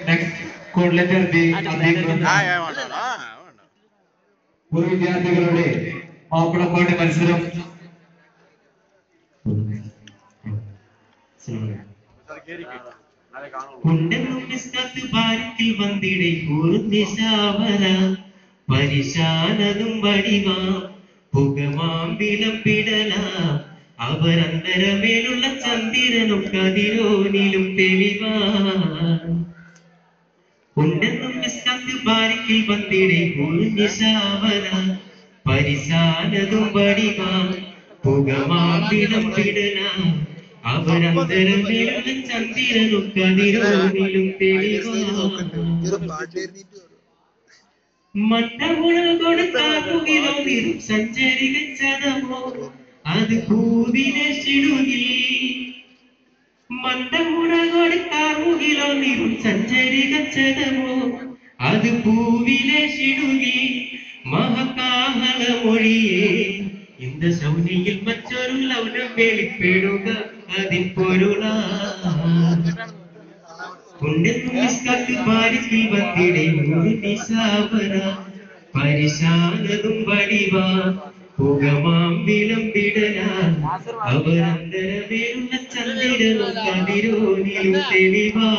next കോഡിലെത്തി പൂർവ്വ വിദ്യാർത്ഥികളുടെ മാപ്പിളപ്പാട്ട് മത്സരം പരിശാനതും വടിവാ പുകമാമ്പിലം പിടല അവരന്തരമേലുള്ള ചന്ദ്രനും കതിരോനിലും തെളിവാ ഉണ്ടെന്നും ബാരിക്കിൽ വന്നിടെ നിശാവന പരിശാനതും വടിവാ പുകമാമ്പിലം പിടല അവരന്തരമേലുള്ള ചന്ദ്രനും കതിരോനിലും തെളിവാ മണ്ടമുഴൽ കൊടുക്കാറുകിലോ നിരും സഞ്ചരിച്ചതമോ അത് പൂവിലെ ശിടുകിൽ മണ്ടമുഴൽ കൊടുക്കാറുകിലോ നിരും സഞ്ചരിച്ചതമോ അത് പൂവിലെ ശിടുകിൽ മഹകാഹള മൊഴിയേ இந்த சௌனியில் மற்றொரு லௌனம் வெளிப்படுക അതിൻ പൊരുളാ പരിശാനതും വടിവാ പുകമാമ്പിലം വിടലാ അവരന്തരമേലുള്ള ചന്ദ്രനും കതിരോനിലും തെളിവാ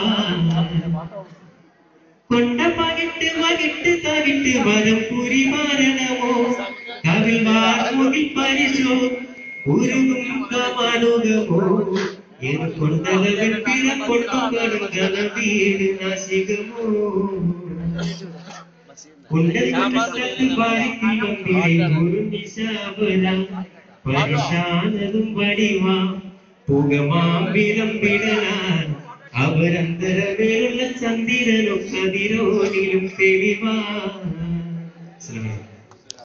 കൊണ്ട പകിട്ട് മകിട്ട് തവിട്ട് വരം പുരിമാരണമോ കവിൽ വാർമുകിൽ പരിശോ ഉരുകും കമാനുകമോ കൊണ്ടലവൻ പിറ കൊണ്ടുകളും ഗലവീട് നാശികമോ പരിശാനതും വടിവാ പുകമാമ്പിലം വിടലാൻ അവരന്തരമേലുള്ള ചന്ദ്രനും കതിരോനിലും തെളിവാ